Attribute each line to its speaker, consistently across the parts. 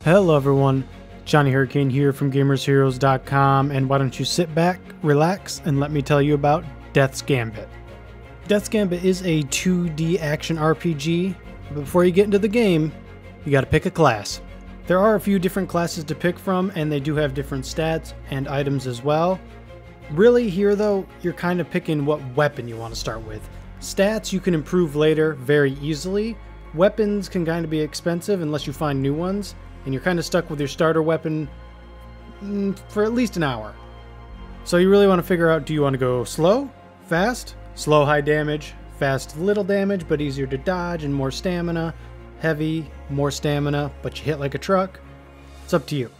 Speaker 1: Hello everyone, Johnny Hurricane here from GamersHeroes.com, and why don't you sit back, relax, and let me tell you about Death's Gambit. Death's Gambit is a 2D action RPG, but before you get into the game, you gotta pick a class. There are a few different classes to pick from, and they do have different stats and items as well. Really here though, you're kind of picking what weapon you want to start with. Stats you can improve later very easily. Weapons can kind of be expensive unless you find new ones, and you're kind of stuck with your starter weapon for at least an hour. So you really want to figure out, do you want to go slow, fast, slow high damage, fast little damage but easier to dodge and more stamina, heavy, more stamina but you hit like a truck? It's up to you.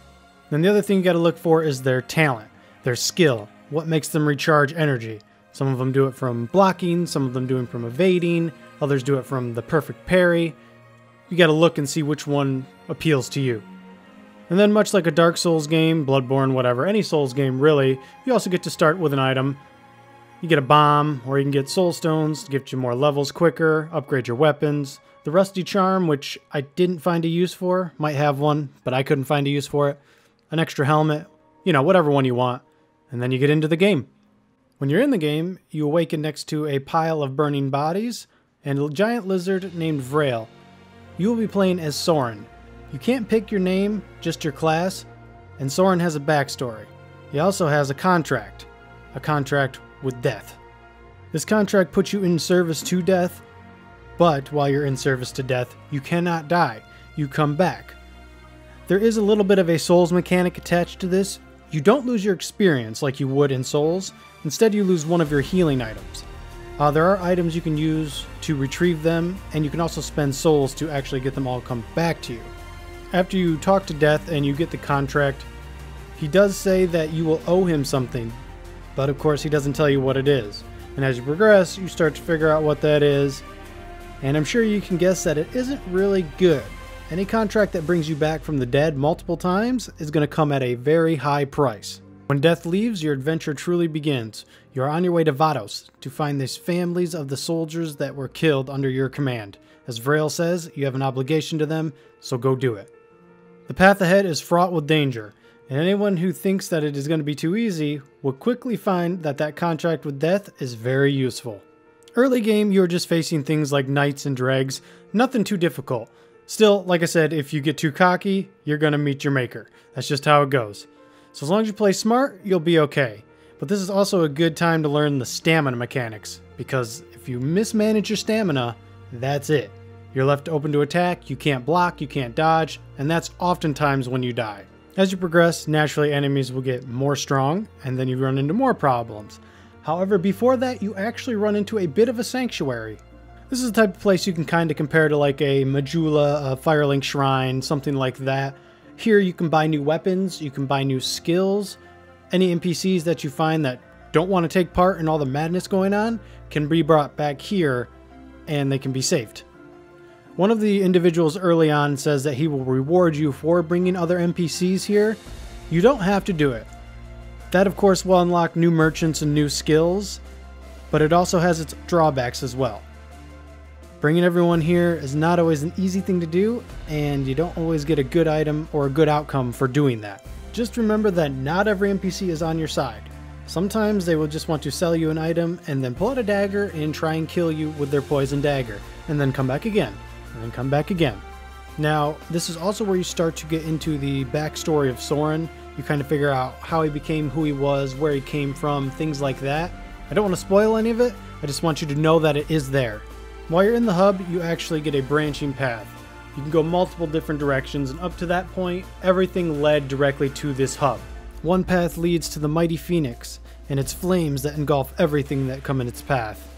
Speaker 1: Then the other thing you got to look for is their talent, their skill, what makes them recharge energy. Some of them do it from blocking, some of them do it from evading, others do it from the perfect parry. You got to look and see which one appeals to you. And then much like a Dark Souls game, Bloodborne, whatever, any Souls game really, you also get to start with an item. You get a bomb, or you can get soul stones to give you more levels quicker, upgrade your weapons. The Rusty Charm, which I didn't find a use for, might have one, but I couldn't find a use for it. An extra helmet, you know, whatever one you want. And then you get into the game. When you're in the game, you awaken next to a pile of burning bodies and a giant lizard named Vrail. You will be playing as Soren. You can't pick your name, just your class, and Soren has a backstory. He also has a contract with death. This contract puts you in service to death, but while you're in service to death, you cannot die. You come back. There is a little bit of a Souls mechanic attached to this. You don't lose your experience like you would in Souls. Instead, you lose one of your healing items. There are items you can use to retrieve them, and you can also spend souls to actually get them all come back to you. After you talk to Death and you get the contract, he does say that you will owe him something, but of course he doesn't tell you what it is. And as you progress, you start to figure out what that is, and I'm sure you can guess that it isn't really good. Any contract that brings you back from the dead multiple times is going to come at a very high price. When Death leaves, your adventure truly begins. You are on your way to Vados to find these families of the soldiers that were killed under your command. As Vrail says, you have an obligation to them, so go do it. The path ahead is fraught with danger, and anyone who thinks that it is going to be too easy will quickly find that that contract with Death is very useful. Early game, you are just facing things like knights and dregs, nothing too difficult. Still, like I said, if you get too cocky, you're going to meet your maker. That's just how it goes. So as long as you play smart, you'll be okay. But this is also a good time to learn the stamina mechanics, because if you mismanage your stamina, that's it. You're left open to attack, you can't block, you can't dodge, and that's oftentimes when you die. As you progress, naturally enemies will get more strong, and then you run into more problems. However, before that, you actually run into a bit of a sanctuary. This is the type of place you can kind of compare to like a Majula, a Firelink Shrine, something like that. Here you can buy new weapons, you can buy new skills. Any NPCs that you find that don't want to take part in all the madness going on can be brought back here and they can be saved. One of the individuals early on says that he will reward you for bringing other NPCs here. You don't have to do it. That of course will unlock new merchants and new skills, but it also has its drawbacks as well. Bringing everyone here is not always an easy thing to do, and you don't always get a good item or a good outcome for doing that. Just remember that not every NPC is on your side. Sometimes they will just want to sell you an item and then pull out a dagger and try and kill you with their poison dagger, and then come back again, and then come back again. Now, this is also where you start to get into the backstory of Soren. You kind of figure out how he became who he was, where he came from, things like that. I don't want to spoil any of it, I just want you to know that it is there. While you're in the hub, you actually get a branching path. You can go multiple different directions, and up to that point, everything led directly to this hub. One path leads to the mighty Phoenix, and its flames that engulf everything that come in its path.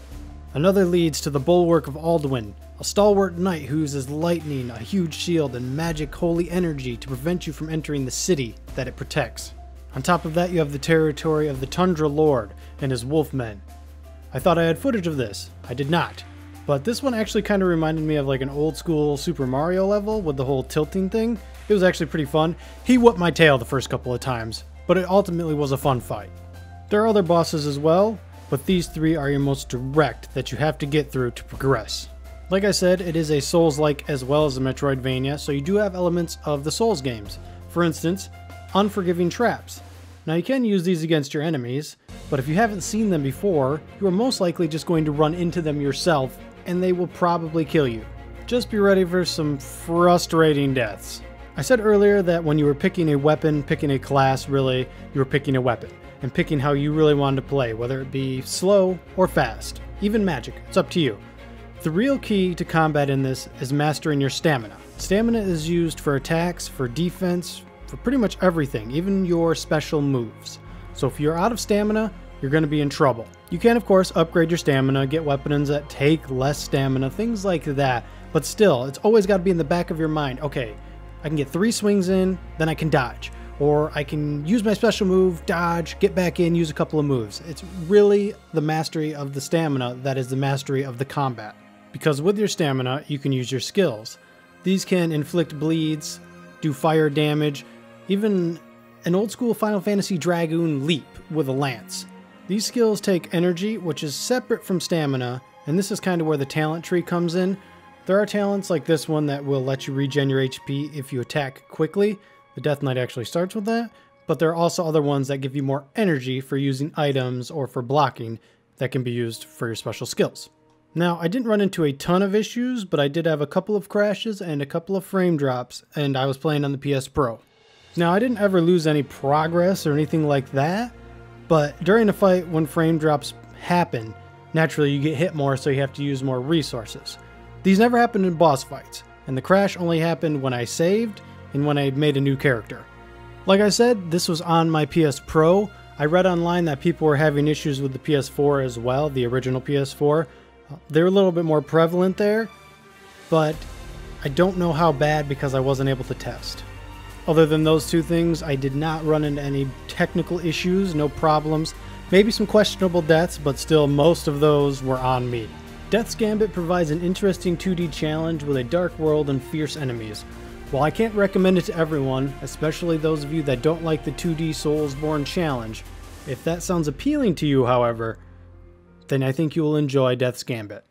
Speaker 1: Another leads to the Bulwark of Alduin, a stalwart knight who uses lightning, a huge shield, and magic holy energy to prevent you from entering the city that it protects. On top of that, you have the territory of the Tundra Lord and his wolfmen. I thought I had footage of this. I did not. But this one actually kind of reminded me of like an old school Super Mario level with the whole tilting thing. It was actually pretty fun. He whooped my tail the first couple of times, but it ultimately was a fun fight. There are other bosses as well, but these three are your most direct that you have to get through to progress. Like I said, it is a Souls-like as well as a Metroidvania, so you do have elements of the Souls games. For instance, unforgiving traps. Now you can use these against your enemies, but if you haven't seen them before, you are most likely just going to run into them yourself, and they will probably kill you. Just be ready for some frustrating deaths. I said earlier that when you were picking a weapon, picking a class, really, you were picking a weapon, and picking how you really wanted to play, whether it be slow or fast. Even magic, it's up to you. The real key to combat in this is mastering your stamina. Stamina is used for attacks, for defense, for pretty much everything, even your special moves. So if you're out of stamina, you're going to be in trouble. You can, of course, upgrade your stamina, get weapons that take less stamina, things like that. But still, it's always got to be in the back of your mind, okay, I can get 3 swings in, then I can dodge. Or I can use my special move, dodge, get back in, use a couple of moves. It's really the mastery of the stamina that is the mastery of the combat. Because with your stamina, you can use your skills. These can inflict bleeds, do fire damage, even an old school Final Fantasy Dragoon leap with a lance. These skills take energy, which is separate from stamina, and this is kind of where the talent tree comes in. There are talents like this one that will let you regen your HP if you attack quickly. The Death Knight actually starts with that, but there are also other ones that give you more energy for using items or for blocking that can be used for your special skills. Now, I didn't run into a ton of issues, but I did have a couple of crashes and a couple of frame drops, and I was playing on the PS Pro. Now, I didn't ever lose any progress or anything like that, but during a fight when frame drops happen, naturally you get hit more, so you have to use more resources. These never happened in boss fights, and the crash only happened when I saved and when I made a new character. Like I said, this was on my PS Pro. I read online that people were having issues with the PS4 as well, the original PS4. They're a little bit more prevalent there, but I don't know how bad because I wasn't able to test. Other than those two things, I did not run into any technical issues, no problems. Maybe some questionable deaths, but still most of those were on me. Death's Gambit provides an interesting 2D challenge with a dark world and fierce enemies. While I can't recommend it to everyone, especially those of you that don't like the 2D Soulsborne challenge, if that sounds appealing to you, however, then I think you will enjoy Death's Gambit.